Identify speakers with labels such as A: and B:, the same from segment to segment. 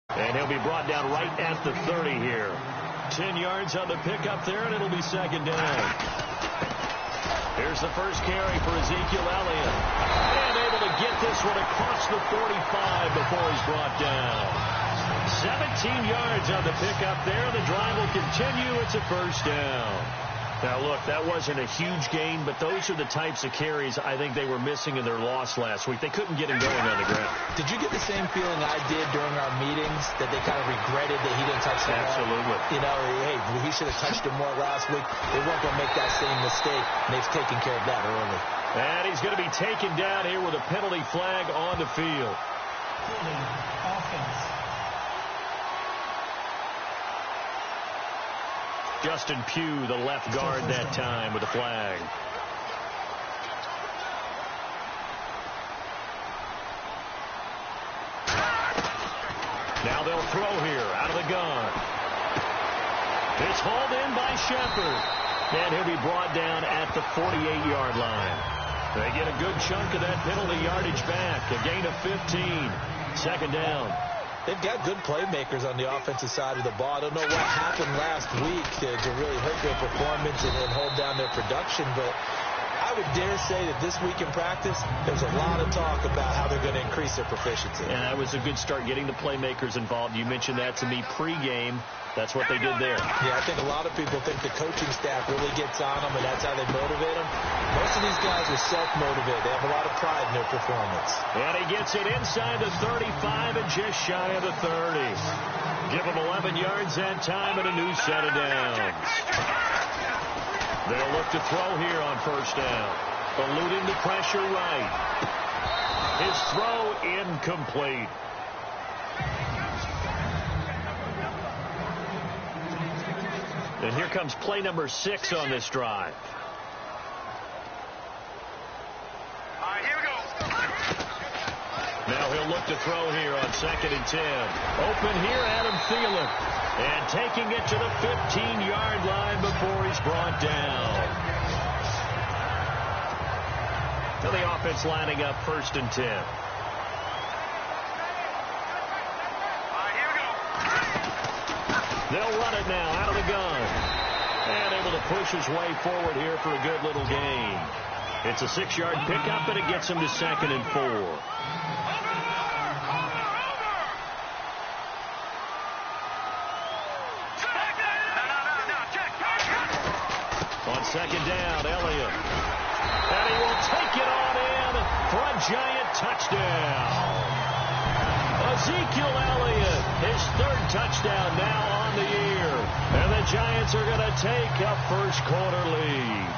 A: And he'll be brought down right at the 30 here. 10 yards on the pickup there, and it'll be second down. Here's the first carry for Ezekiel Elliott. And able to get this one across the 45 before he's brought down. 17 yards on the pickup there. The drive will continue. It's a first down. Now, look, that wasn't a huge gain, but those are the types of carries I think they were missing in their loss last week. They couldn't get him going on the ground.
B: Did you get the same feeling I did during our meetings, that they kind of regretted that he didn't touch the ball?
A: Absolutely.
B: You know, hey, he should have touched it more last week. They weren't going to make that same mistake, and they've taken care of that early.
A: And he's going to be taken down here with a penalty flag on the field.
C: Offense.
A: Justin Pugh, the left guard that time, with a flag. Now they'll throw here out of the gun. It's hauled in by Shepard. And he'll be brought down at the 48-yard line. They get a good chunk of that penalty yardage back. A gain of 15. Second down.
B: They've got good playmakers on the offensive side of the ball. I don't know what happened last week to really hurt their performance and hold down their production, but I would dare say that this week in practice, there's a lot of talk about how they're going to increase their proficiency.
A: And that was a good start, getting the playmakers involved. You mentioned that to me pregame. That's what they did there.
B: Yeah, I think a lot of people think the coaching staff really gets on them, and that's how they motivate them. Most of these guys are self-motivated. They have a lot of pride in their performance.
A: And he gets it inside the 35 and just shy of the 30. Give him 11 yards that time and a new set of downs. They'll look to throw here on first down. Eluding the pressure right. His throw incomplete. And here comes play number 6 on this drive.
D: All right, here we go.
A: Now he'll look to throw here on 2nd and 10. Open here, Adam Thielen. And taking it to the 15-yard line before he's brought down. So the offense lining up 1st and 10. They'll run it now out of the gun. And able to push his way forward here for a good little gain. It's a 6-yard pickup, and it gets him to 2nd and 4. On 2nd down, Elliott. And he will take it on in for a giant touchdown. Ezekiel Elliott, his 3rd touchdown now on the year. And the Giants are going to take a first-quarter lead.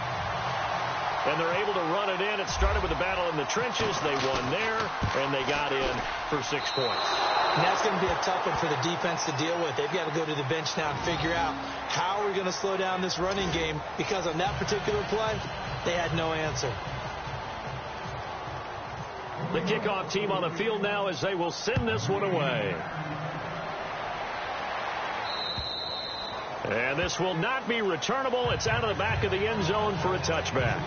A: And they're able to run it in. It started with a battle in the trenches. They won there, and they got in for 6 points.
B: And that's going to be a tough one for the defense to deal with. They've got to go to the bench now and figure out how are we going to slow down this running game, because on that particular play, they had no answer.
A: The kickoff team on the field now as they will send this one away. And this will not be returnable. It's out of the back of the end zone for a touchback.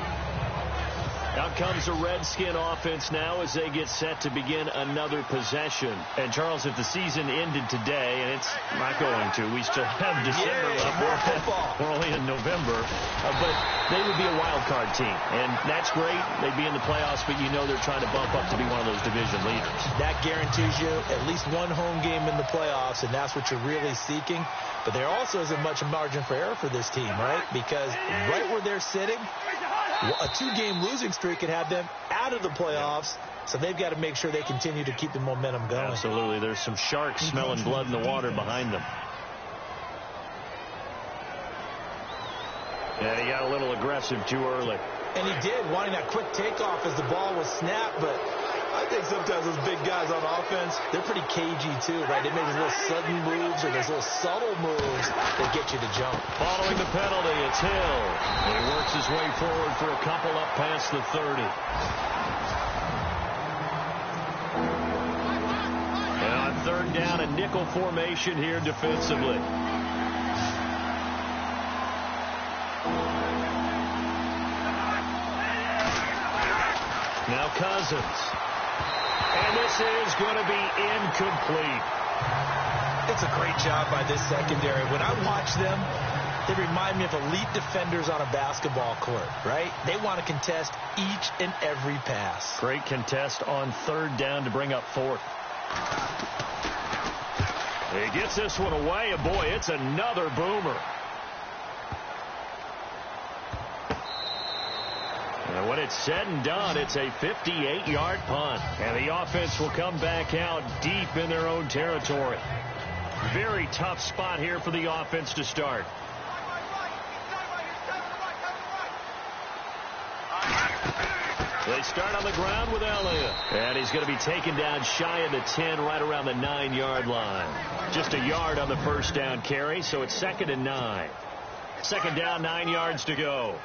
A: Out comes the Redskin offense now as they get set to begin another possession. And, Charles, if the season ended today, and it's not going to, we still have December left. We're only in November. But they would be a wild card team. And that's great. They'd be in the playoffs, but you know they're trying to bump up to be one of those division leaders.
B: That guarantees you at least one home game in the playoffs, and that's what you're really seeking. But there also isn't much margin for error for this team, right? Because right where they're sitting, a 2-game losing streak could have them out of the playoffs, so they've got to make sure they continue to keep the momentum going.
A: Absolutely. There's some sharks smelling blood in the water behind them. Yeah, he got a little aggressive too early.
B: And he did, wanting that quick takeoff as the ball was snapped, but I think sometimes those big guys on offense, they're pretty cagey too, right? They make those little sudden moves or those little subtle moves that get you to jump.
A: Following the penalty, it's Hill. And he works his way forward for a couple up past the 30. And on 3rd down, a nickel formation here defensively. Now Cousins. And this is going to be incomplete.
B: It's a great job by this secondary. When I watch them, they remind me of elite defenders on a basketball court, right? They want to contest each and every pass.
A: Great contest on third down to bring up fourth. He gets this one away, and boy, it's another boomer. And when it's said and done, it's a 58-yard punt. And the offense will come back out deep in their own territory. Very tough spot here for the offense to start. They start on the ground with Elliott. And he's going to be taken down shy of the 10, right around the 9-yard line. Just a yard on the first down carry, so it's 2nd and 9. Second down, 9 yards to go.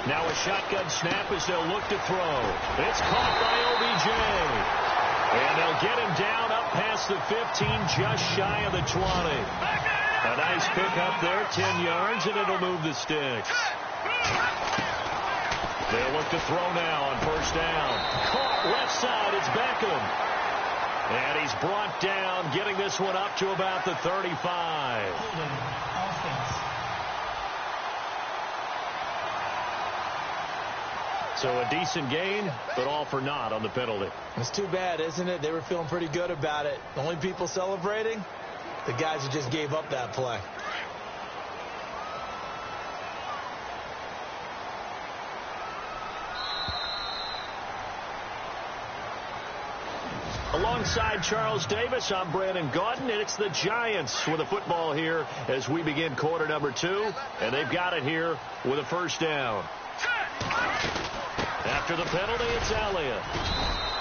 A: Now a shotgun snap as they'll look to throw. It's caught by OBJ. And they'll get him down up past the 15, just shy of the 20. A nice pick up there, 10 yards, and it'll move the sticks. They'll look to throw now on first down. Caught left side, it's Beckham. And he's brought down, getting this one up to about the 35. So a decent gain, but all for naught on the penalty.
B: It's too bad, isn't it? They were feeling pretty good about it. The only people celebrating, the guys who just gave up that play.
A: Alongside Charles Davis, I'm Brandon Gaudin, and it's the Giants with a football here as we begin quarter number 2, and they've got it here with a first down. After the penalty, it's Elliott.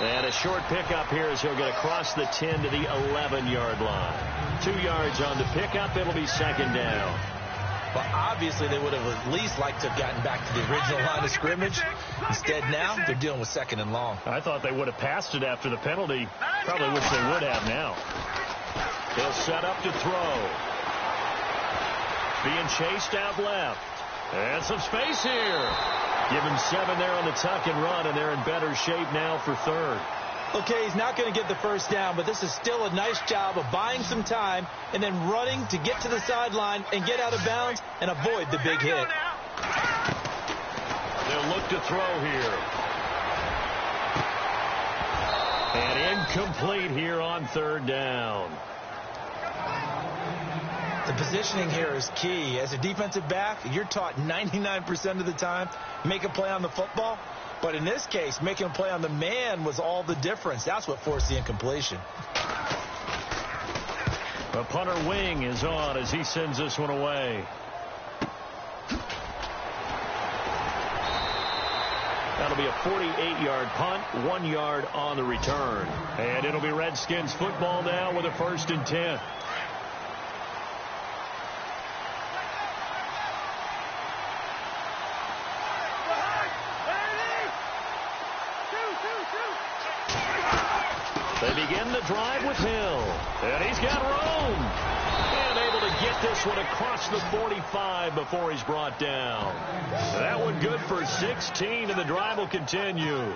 A: And a short pickup here as he'll get across the 10 to the 11-yard line. 2 yards on the pickup. It'll be second down.
B: Well, obviously, they would have at least liked to have gotten back to the original line of scrimmage. Instead, now, they're dealing with 2nd and long.
A: I thought they would have passed it after the penalty. Probably wish they would have now. They'll set up to throw. Being chased out left. And some space here. Give him 7 there on the tuck and run, and they're in better shape now for third.
B: Okay, he's not going to get the first down, but this is still a nice job of buying some time and then running to get to the sideline and get out of bounds and avoid the big hit.
A: They'll look to throw here. And incomplete here on third down.
B: The positioning here is key. As a defensive back, you're taught 99% of the time, make a play on the football. But in this case, making a play on the man was all the difference. That's what forced the incompletion.
A: The punter wing is on as he sends this one away. That'll be a 48-yard punt, 1 yard on the return. And it'll be Redskins football now with a 1st and 10. They begin the drive with Hill. And he's got room. And able to get this one across the 45 before he's brought down. That one good for 16, and the drive will continue.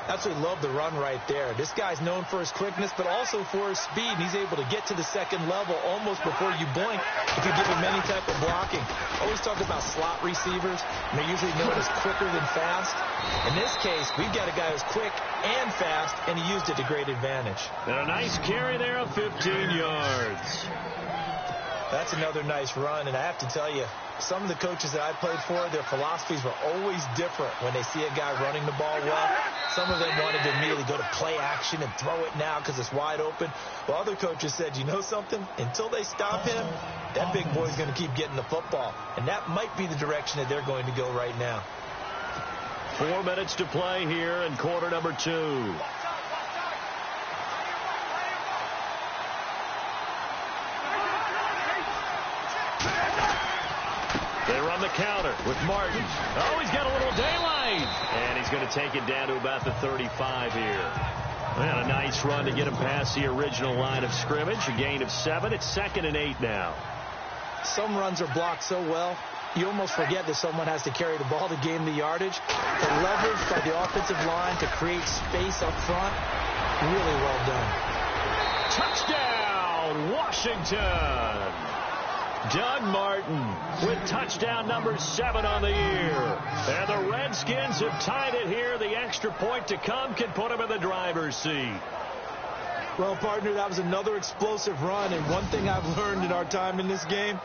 B: Absolutely love the run right there. This guy's known for his quickness, but also for his speed. And he's able to get to the second level almost before you blink if you give him any type of blocking. Always talk about slot receivers, and they're usually known as quicker than fast. In this case, we've got a guy who's quick and fast, and he used it to great advantage.
A: And a nice carry there of 15 yards.
B: That's another nice run, and I have to tell you, some of the coaches that I played for, their philosophies were always different when they see a guy running the ball well. Some of them wanted to immediately go to play action and throw it now because it's wide open. Well, other coaches said, you know something? Until they stop him, that big boy's going to keep getting the football. And that might be the direction that they're going to go right now.
A: 4 minutes to play here in quarter number 2. They run the counter with Martin. Oh, he's got a little daylight. And he's going to take it down to about the 35 here. And a nice run to get him past the original line of scrimmage. A gain of 7. It's 2nd and 8 now.
B: some runs are blocked so well, you almost forget that someone has to carry the ball to gain the yardage. The leverage by the offensive line to create space up front, really well done.
A: Touchdown, Washington! Doug Martin with touchdown number 7 on the year. And the Redskins have tied it here. The extra point to come can put them in the driver's seat.
B: Well, partner, that was another explosive run. And one thing I've learned in our time in this game,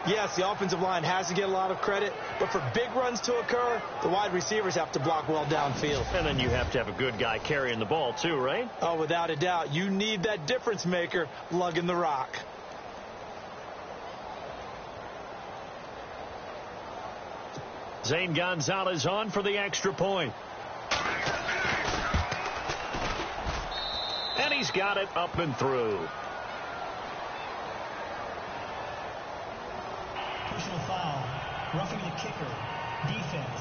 B: yes, the offensive line has to get a lot of credit, but for big runs to occur, the wide receivers have to block well downfield.
A: And then you have to have a good guy carrying the ball too, right?
B: Oh, without a doubt. You need that difference maker lugging the rock.
A: Zane Gonzalez on for the extra point. And he's got it up and through.
C: Personal foul. Roughing the kicker. Defense.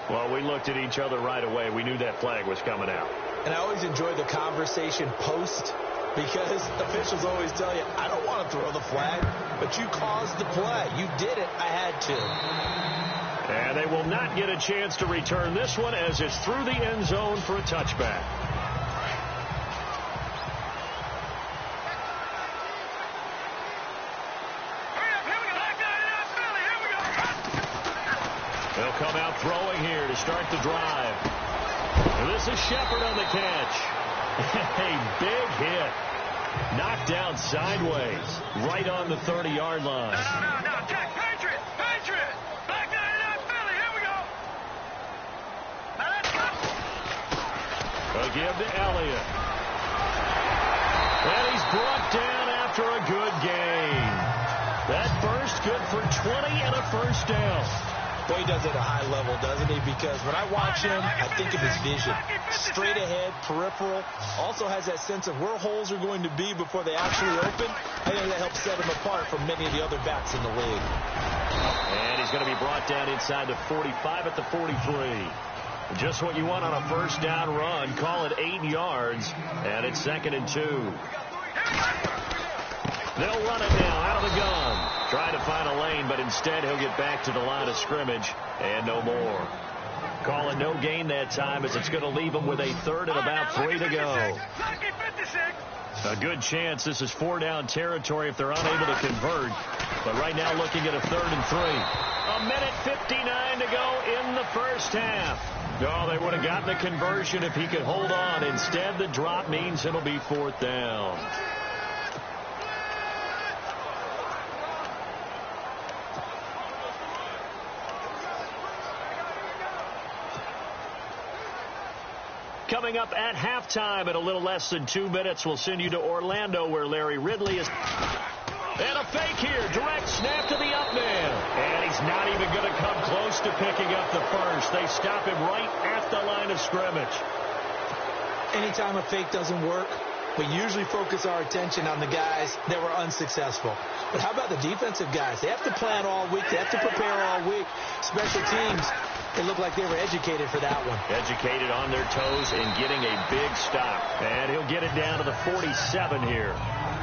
A: Well, we looked at each other right away. We knew that flag was coming out.
B: And I always enjoy the conversation post, because officials always tell you, I don't want to throw the flag, but you caused the play. You did it. I had to.
A: And they will not get a chance to return this one as it's through the end zone for a touchback. They'll come out throwing here to start the drive. And this is Shepard on the catch. A big hit. Knocked down sideways. Right on the 30-yard line.
D: No. Jack, Patriot. Back down, Philly. Here we go. Now let's go.
A: They'll give to Elliott. And he's brought down after a good gain. That burst good for 20 and a first down.
B: Boy, he does it at a high level, doesn't he? Because when I watch him, I think of his vision. Straight ahead, peripheral. Also has that sense of where holes are going to be before they actually open. I think that helps set him apart from many of the other backs in the league.
A: And he's going to be brought down inside the 45 at the 43. Just what you want on a first down run. Call it 8 yards. And it's 2nd and 2. They'll run it now out of the gun. Trying to find a lane, but instead he'll get back to the line of scrimmage. And no more. Call it no gain that time, as it's going to leave them with a 3rd and about 3 to go. A good chance this is 4-down territory if they're unable to convert. But right now looking at a 3rd and 3. A minute 59 to go in the first half. No, they would have gotten the conversion if he could hold on. Instead, the drop means it'll be 4th down. Coming up at halftime in a little less than 2 minutes, we'll send you to Orlando, where Larry Ridley is. And a fake here. Direct snap to the up man. And he's not even going to come close to picking up the first. They stop him right at the line of scrimmage.
B: Anytime a fake doesn't work, we usually focus our attention on the guys that were unsuccessful. But how about the defensive guys? They have to plan all week. They have to prepare all week. Special teams, they look like they were educated for that one.
A: Educated on their toes and getting a big stop. And he'll get it down to the 47 here.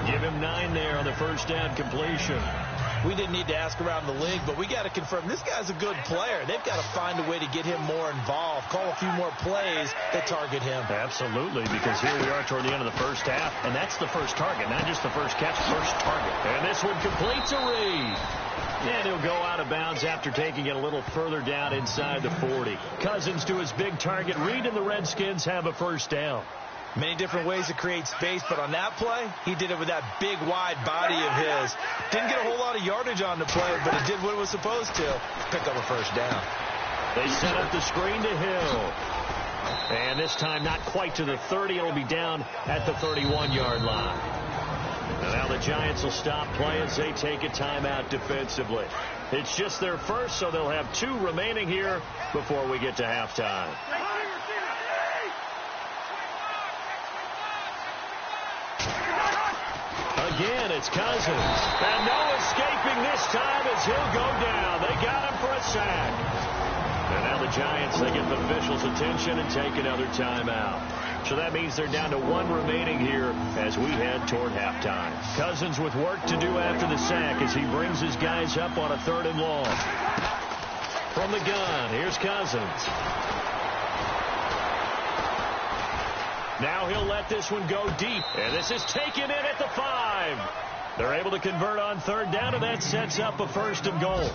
A: Give him 9 there on the first down completion.
B: We didn't need to ask around the league, but we got to confirm this guy's a good player. They've got to find a way to get him more involved, call a few more plays that target him.
A: Absolutely, because here we are toward the end of the first half, and that's the first target, not just the first catch, first target. And this one completes a read. And he'll go out of bounds after taking it a little further down inside the 40. Cousins to his big target. Reed and the Redskins have a first down.
B: Many different ways to create space, but on that play, he did it with that big, wide body of his. Didn't get a whole lot of yardage on the play, but it did what it was supposed to. Pick up a first down.
A: They set up the screen to Hill. And this time not quite to the 30. It'll be down at the 31-yard line. And now the Giants will stop play as they take a timeout defensively. It's just their first, so they'll have 2 remaining here before we get to halftime. Again, it's Cousins. And no escaping this time as he'll go down. They got him for a sack. And now the Giants, they get the officials' attention and take another timeout. So that means they're down to 1 remaining here as we head toward halftime. Cousins with work to do after the sack as he brings his guys up on a 3rd and long. From the gun, here's Cousins. Now he'll let this one go deep, and this is taken in at the 5. They're able to convert on 3rd down, and that sets up a 1st and goal.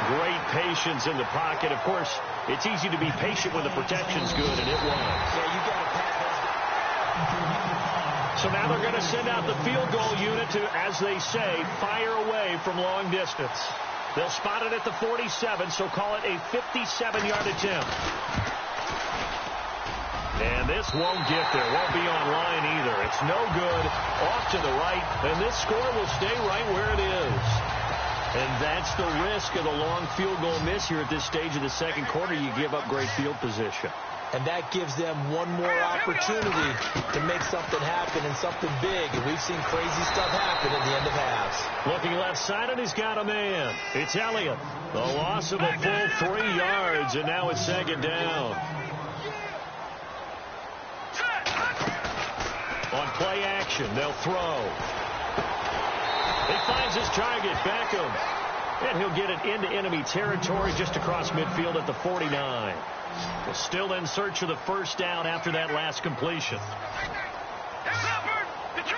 A: Great patience in the pocket. Of course, it's easy to be patient when the protection's good, and it was.
B: Yeah, you got to pat those.
A: So now they're going to send out the field goal unit to, as they say, fire away from long distance. They'll spot it at the 47, so call it a 57-yard attempt. And this won't get there. Won't be on line either. It's no good. Off to the right, and this score will stay right where it is. And that's the risk of the long field goal miss here at this stage of the 2nd quarter. You give up great field position.
B: And that gives them one more opportunity to make something happen and something big. And we've seen crazy stuff happen at the end of halves.
A: Looking left side, and he's got a man. It's Elliott. The loss of a full 3 yards, and now it's 2nd down. On play action, they'll throw. He finds his target, Beckham. And he'll get it into enemy territory just across midfield at the 49. Still in search of the 1st down after that last completion.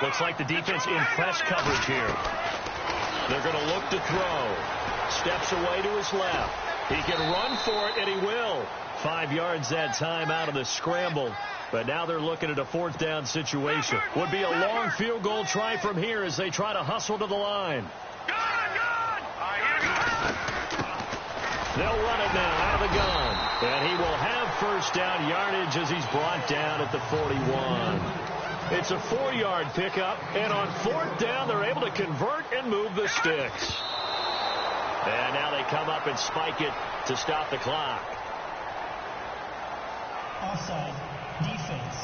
A: Looks like the defense in press coverage here. They're going to look to throw. Steps away to his left. He can run for it, and he will. 5 yards that time out of the scramble. But now they're looking at a 4th down situation. Would be a long field goal try from here as they try to hustle to the line. They'll run it now out of the gun. And he will have 1st down yardage as he's brought down at the 41. It's a 4-yard pickup. And on 4th down, they're able to convert and move the sticks. And now they come up and spike it to stop the clock.
C: Offside. Defense.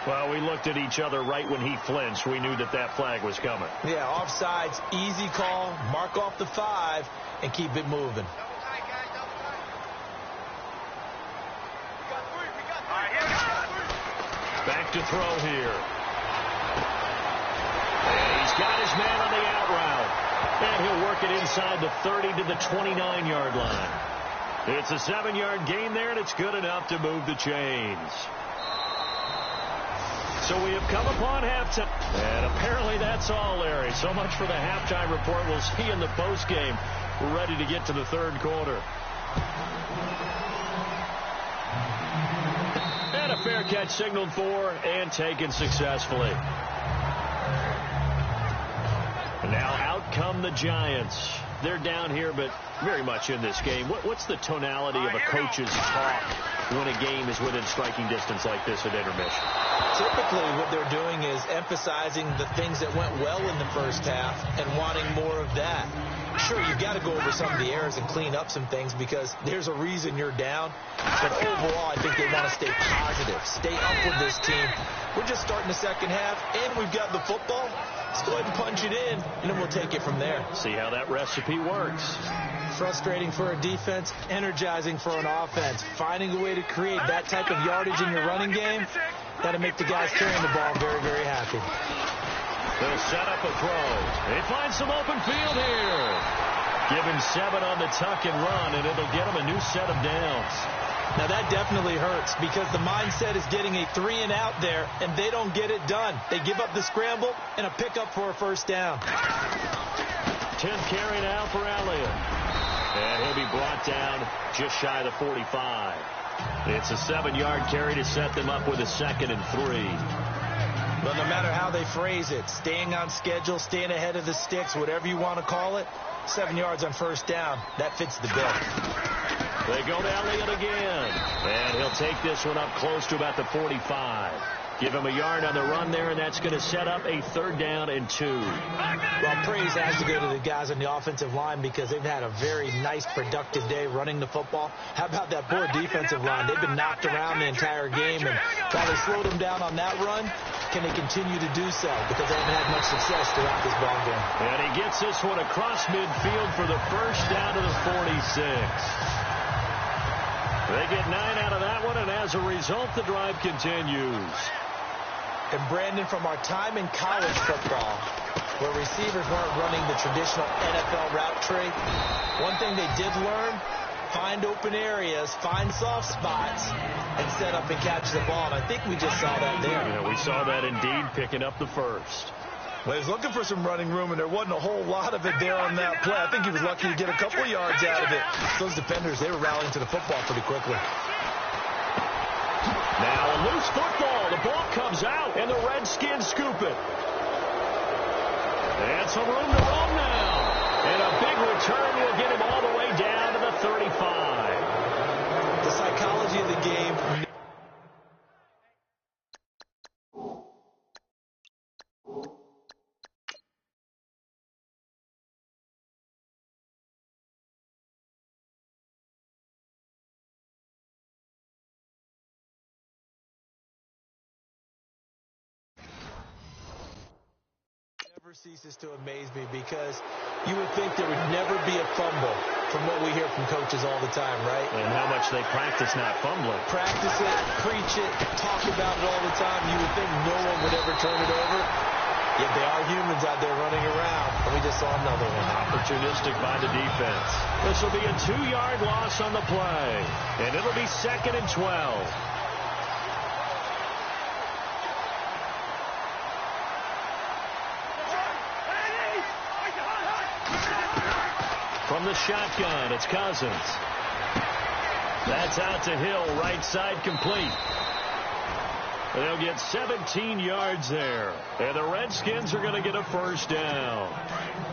A: Well, we looked at each other right when he flinched. We knew that that flag was coming.
B: Yeah, offsides, easy call. Mark off the 5 and keep it moving.
A: Back to throw here. And he's got his man on the out route. And he'll work it inside the 30 to the 29-yard line. It's a 7-yard gain there, and it's good enough to move the chains. So we have come upon halftime. And apparently that's all, Larry. So much for the halftime report. We'll see you in the postgame. We're ready to get to the 3rd quarter. And a fair catch signaled for and taken successfully. And now out come the Giants. They're down here, but very much in this game. What's the tonality of a coach's talk when a game is within striking distance like this at intermission?
B: Typically, what they're doing is emphasizing the things that went well in the 1st half and wanting more of that. Sure, you've got to go over some of the errors and clean up some things because there's a reason you're down. But overall, I think they want to stay positive, stay up with this team. We're just starting the 2nd half, and we've got the football. Let's go ahead and punch it in, and then we'll take it from there.
A: See how that recipe works.
B: Frustrating for a defense, energizing for an offense. Finding a way to create that type of yardage in your running game, that'll make the guys carrying the ball very, very happy.
A: They'll set up a throw. They find some open field here. Give him 7 on the tuck and run, and it'll get him a new set of downs.
B: Now, that definitely hurts because the mindset is getting a 3 and out there, and they don't get it done. They give up the scramble and a pickup for a 1st down.
A: 10th carry now for Elliott. And he'll be brought down just shy of the 45. It's a 7-yard carry to set them up with a 2nd and 3.
B: But no matter how they phrase it, staying on schedule, staying ahead of the sticks, whatever you want to call it, 7 yards on 1st down, that fits the bill.
A: They go to Elliott again. And he'll take this one up close to about the 45. Give him a yard on the run there, and that's going to set up a 3rd down and 2.
B: Well, praise has to go to the guys on the offensive line because they've had a very nice, productive day running the football. How about that poor defensive line? They've been knocked around the entire game, and while they slowed them down on that run, can they continue to do so? Because they haven't had much success throughout this ball game.
A: And he gets this one across midfield for the 1st down to the 46. They get 9 out of that one, and as a result, the drive continues.
B: And Brandon, from our time in college football, where receivers weren't running the traditional NFL route tree, one thing they did learn, find open areas, find soft spots, and set up and catch the ball. And I think we just saw that there.
A: Yeah, we saw that indeed, picking up the first.
B: Well, he was looking for some running room, and there wasn't a whole lot of it there on that play. I think he was lucky to get a couple yards out of it. Those defenders, they were rallying to the football pretty quickly.
A: Now a loose football. The ball comes out, and the Redskins scoop it. And some room to roam now. And a big return will get him all the way down to the 35.
B: The psychology of the game. Ceases to amaze me, because you would think there would never be a fumble from what we hear from coaches all the time, right?
A: And how much they practice not fumbling.
B: Practice it, preach it, talk about it all the time. You would think no one would ever turn it over. Yet they are humans out there running around. And we just saw another one.
A: Opportunistic by the defense. This will be a 2-yard loss on the play. And it'll be 2nd and 12. From the shotgun, it's Cousins. That's out to Hill, right side complete. They'll get 17 yards there. And the Redskins are going to get a first down.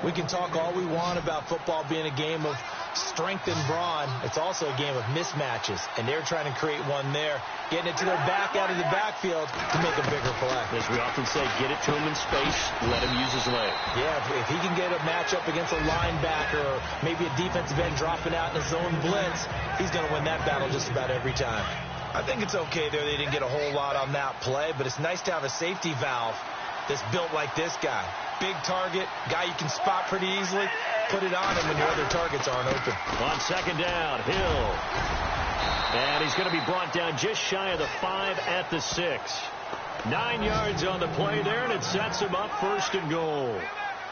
B: We can talk all we want about football being a game of strength and brawn. It's also a game of mismatches, and they're trying to create one there, getting it to their back out of the backfield to make a bigger play.
A: As we often say, get it to him in space, let him use his leg.
B: Yeah, if he can get a matchup against a linebacker or maybe a defensive end dropping out in a zone blitz, he's going to win that battle just about every time. I think it's okay there. They didn't get a whole lot on that play, but it's nice to have a safety valve that's built like this guy. Big target, guy you can spot pretty easily. Put it on him when your other targets aren't open.
A: On 2nd down, Hill. And he's going to be brought down just shy of the 5 at the 6. 9 yards on the play there, and it sets him up 1st and goal.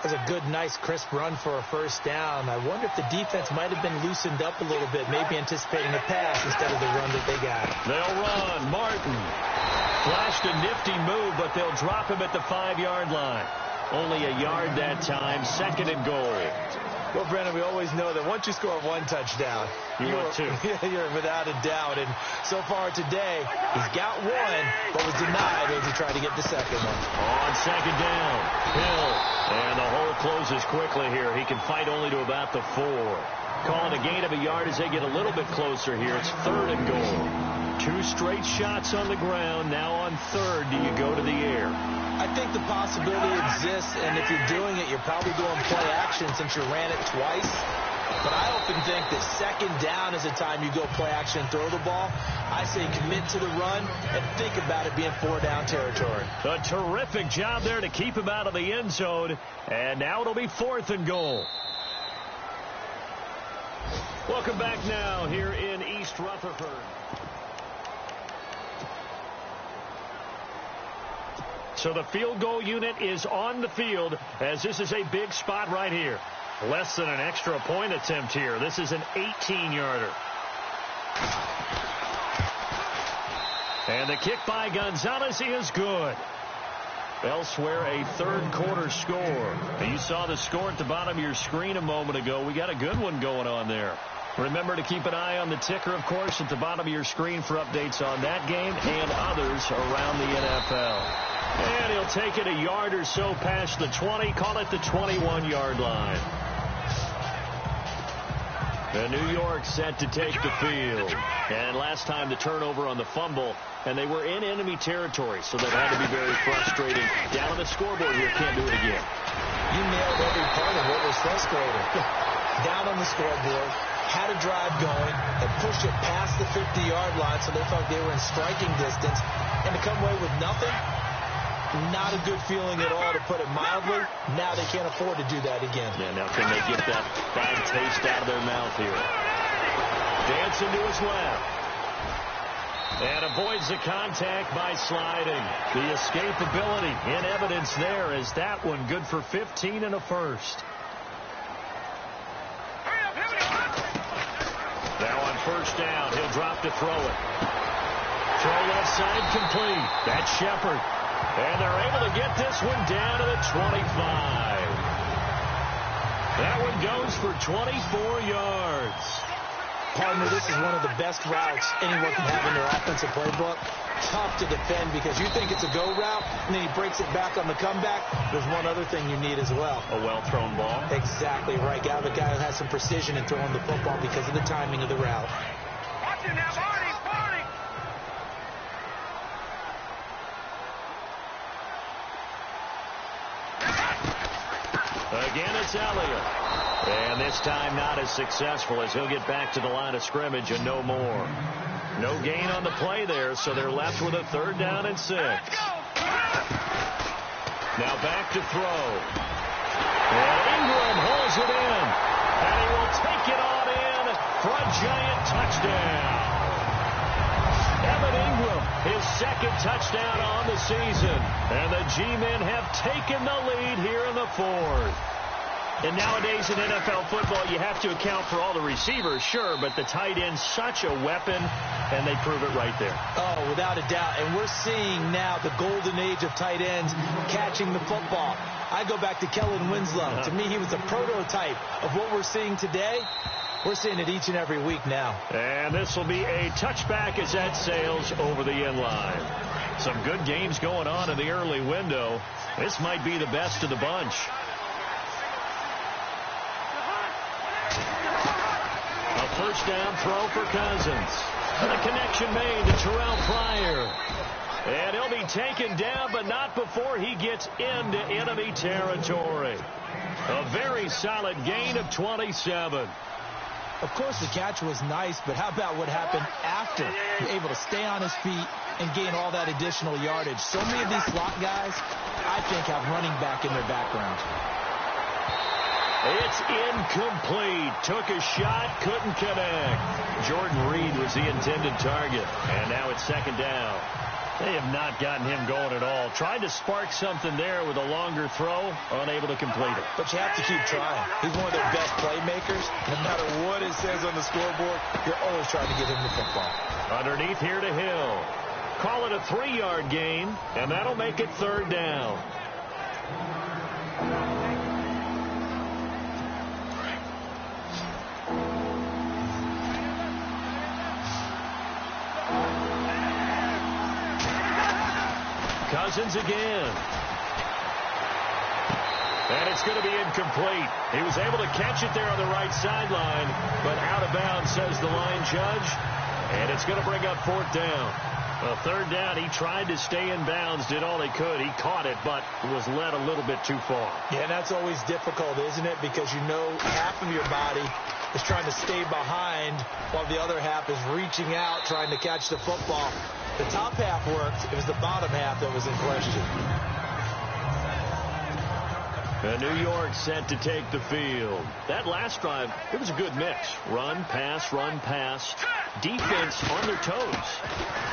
B: That's a good, nice, crisp run for a first down. I wonder if the defense might have been loosened up a little bit, maybe anticipating a pass instead of the run that they got.
A: They'll run. Martin flashed a nifty move, but they'll drop him at the 5-yard line. Only a yard that time, 2nd and goal.
B: Well, Brandon, we always know that once you score one touchdown,
A: you're
B: without a doubt. And so far today, he's got one, but was denied as he tried to get the second one.
A: On 2nd down, Hill. And the hole closes quickly here. He can fight only to about the 4. Calling a gain of a yard as they get a little bit closer here. It's 3rd and goal. 2 straight shots on the ground. Now on 3rd, do you go to the air?
B: I think the possibility exists, and if you're doing it, you're probably doing play action since you ran it twice. But I often think that 2nd down is the time you go play action and throw the ball. I say commit to the run and think about it being 4-down territory.
A: A terrific job there to keep him out of the end zone. And now it'll be 4th and goal. Welcome back now here in East Rutherford. So the field goal unit is on the field, as this is a big spot right here. Less than an extra point attempt here. This is an 18-yarder. And the kick by Gonzalez is good. Elsewhere, a 3rd quarter score. And you saw the score at the bottom of your screen a moment ago. We got a good one going on there. Remember to keep an eye on the ticker, of course, at the bottom of your screen for updates on that game and others around the NFL. And he'll take it a yard or so past the 20. Call it the 21-yard line. And New York set to take the field. And last time the turnover on the fumble, and they were in enemy territory, so that had to be very frustrating. Down on the scoreboard here, can't do it again.
B: You nailed every part of what was frustrating. Down on the scoreboard, had a drive going, and pushed it past the 50-yard line, so they felt they were in striking distance. And to come away with nothing, not a good feeling at all, to put it mildly. Now they can't afford to do that again.
A: Yeah, now can they get that bad taste out of their mouth here? Dancing to his left. And avoids the contact by sliding. The escapability in evidence there as that one good for 15 and a first. Now on first down, he'll drop to throw it. Throw left side complete. That's Shepard. And they're able to get this one down to the 25. That one goes for 24 yards.
B: Partner, this is one of the best routes anyone can have in their offensive playbook. Tough to defend because you think it's a go route, and then he breaks it back on the comeback. There's one other thing you need as well.
A: A well-thrown ball.
B: Exactly right. Got a guy who has some precision in throwing the football because of the timing of the route.
D: Watch it now, Barney!
A: Again, it's Elliott. And this time not as successful as he'll get back to the line of scrimmage and no more. No gain on the play there, so they're left with a 3rd down and 6. Now back to throw. And Ingram holds it in. And he will take it on in for a giant touchdown. Evan Ingram, his 2nd touchdown on the season. And the G-men have taken the lead here in the 4th. And nowadays in NFL football, you have to account for all the receivers, sure, but the tight end's such a weapon, and they prove it right there.
B: Oh, without a doubt. And we're seeing now the golden age of tight ends catching the football. I go back to Kellen Winslow. To me, he was a prototype of what we're seeing today. We're seeing it each and every week now.
A: And this will be a touchback as that sails over the end line. Some good games going on in the early window. This might be the best of the bunch. First down throw for Cousins. And a connection made to Terrell Pryor. And he'll be taken down, but not before he gets into enemy territory. A very solid gain of 27.
B: Of course, the catch was nice, but how about what happened after? He's able to stay on his feet and gain all that additional yardage. So many of these slot guys, I think, have running back in their background.
A: It's incomplete. Took a shot, couldn't connect. Jordan Reed was the intended target. And now it's 2nd down. They have not gotten him going at all. Tried to spark something there with a longer throw, unable to complete it.
B: But you have to keep trying. He's one of their best playmakers. No matter what it says on the scoreboard, you're always trying to get him the football.
A: Underneath here to Hill. Call it a 3-yard gain, and that'll make it 3rd down. Cousins again. And it's going to be incomplete. He was able to catch it there on the right sideline, but out of bounds, says the line judge. And it's going to bring up 4th down. Well, 3rd down, he tried to stay in bounds, did all he could. He caught it, but was led a little bit too far.
B: Yeah, that's always difficult, isn't it? Because you know half of your body is trying to stay behind while the other half is reaching out, trying to catch the football. The top half worked. It was the bottom half that was in question.
A: New York set to take the field. That last drive, it was a good mix. Run, pass, defense on their toes.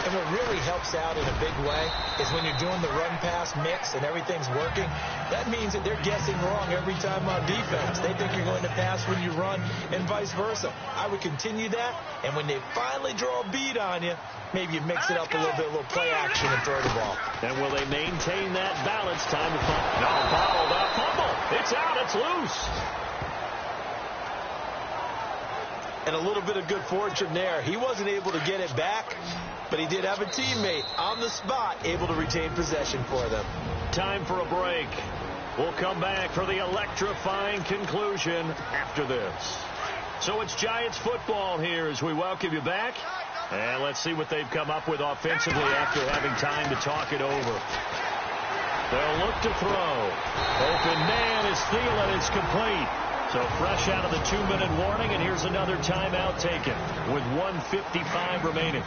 B: And what really helps out in a big way is when you're doing the run-pass mix and everything's working, that means that they're guessing wrong every time on defense. They think you're going to pass when you run and vice versa. I would continue that, and when they finally draw a beat on you, maybe you mix it up a little bit, a little play action and throw the ball.
A: And will they maintain that balance? Time to fumble. No, bottled up. Fumble. It's out. It's loose.
B: And a little bit of good fortune there. He wasn't able to get it back, but he did have a teammate on the spot able to retain possession for them.
A: Time for a break. We'll come back for the electrifying conclusion after this. So it's Giants football here as we welcome you back. And let's see what they've come up with offensively after having time to talk it over. They'll look to throw. Open man is Thielen. It's complete. So fresh out of the 2-minute warning, and here's another timeout taken with 1:55 remaining.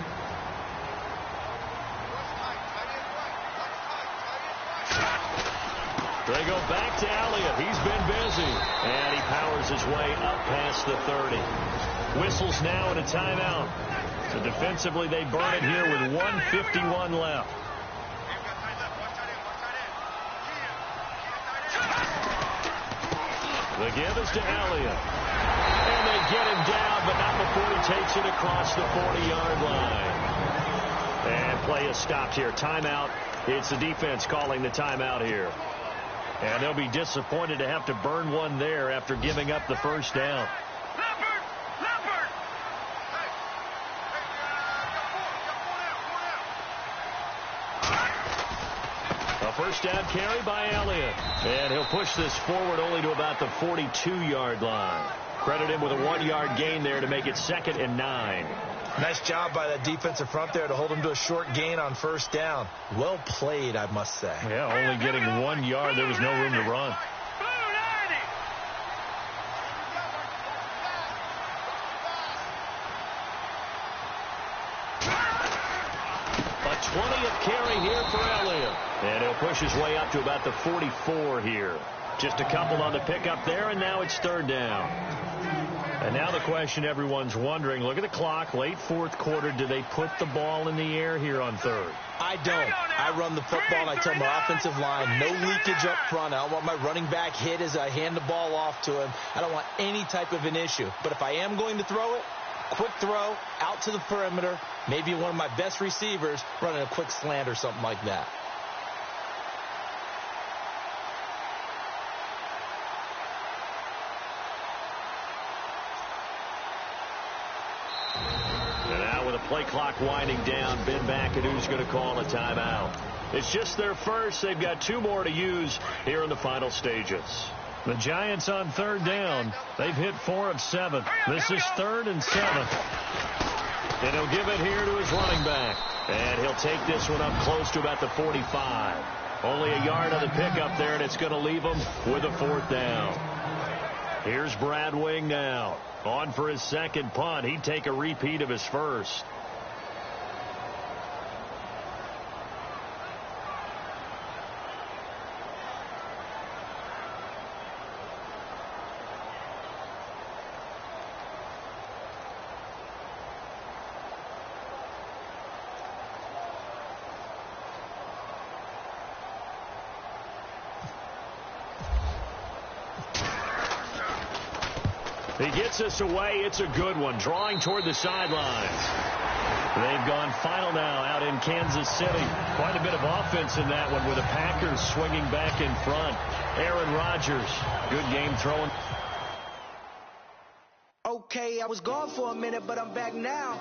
A: They go back to Elliott. He's been busy. And he powers his way up past the 30. Whistles now and a timeout. So defensively, they burn it here with 1:51 left. The give is to Elliott. And they get him down, but not before he takes it across the 40-yard line. And play is stopped here. Timeout. It's the defense calling the timeout here. And they'll be disappointed to have to burn one there after giving up the first down. A first down carry by Elliott. And he'll push this forward only to about the 42-yard line. Credit him with a 1-yard gain there to make it 2nd and 9.
B: Nice job by that defensive front there to hold him to a short gain on first down. Well played, I must say.
A: Yeah, only getting 1 yard. There was no room to run. A 20th carry here for Elliott. And he'll push his way up to about the 44 here. Just a couple on the pickup there, and now it's 3rd down. And now the question everyone's wondering, look at the clock, late 4th quarter, do they put the ball in the air here on 3rd?
B: I don't. I run the football, and I tell my offensive line, no leakage up front. I don't want my running back hit as I hand the ball off to him. I don't want any type of an issue. But if I am going to throw it, quick throw, out to the perimeter, maybe one of my best receivers running a quick slant or something like that.
A: Play clock winding down. Ben McAdoo's going to call a timeout. It's just their first. They've got 2 more to use here in the final stages. The Giants on 3rd down. They've hit 4 of 7. This is 3rd and 7. And he'll give it here to his running back. And he'll take this one up close to about the 45. Only a yard on the pickup there, and it's going to leave him with a 4th down. Here's Brad Wing now. On for his 2nd punt. He'd take a repeat of his first. He gets us away. It's a good one. Drawing toward the sidelines. They've gone final now out in Kansas City. Quite a bit of offense in that one with the Packers swinging back in front. Aaron Rodgers, good game throwing.
E: Okay, I was gone for a minute, but I'm back now.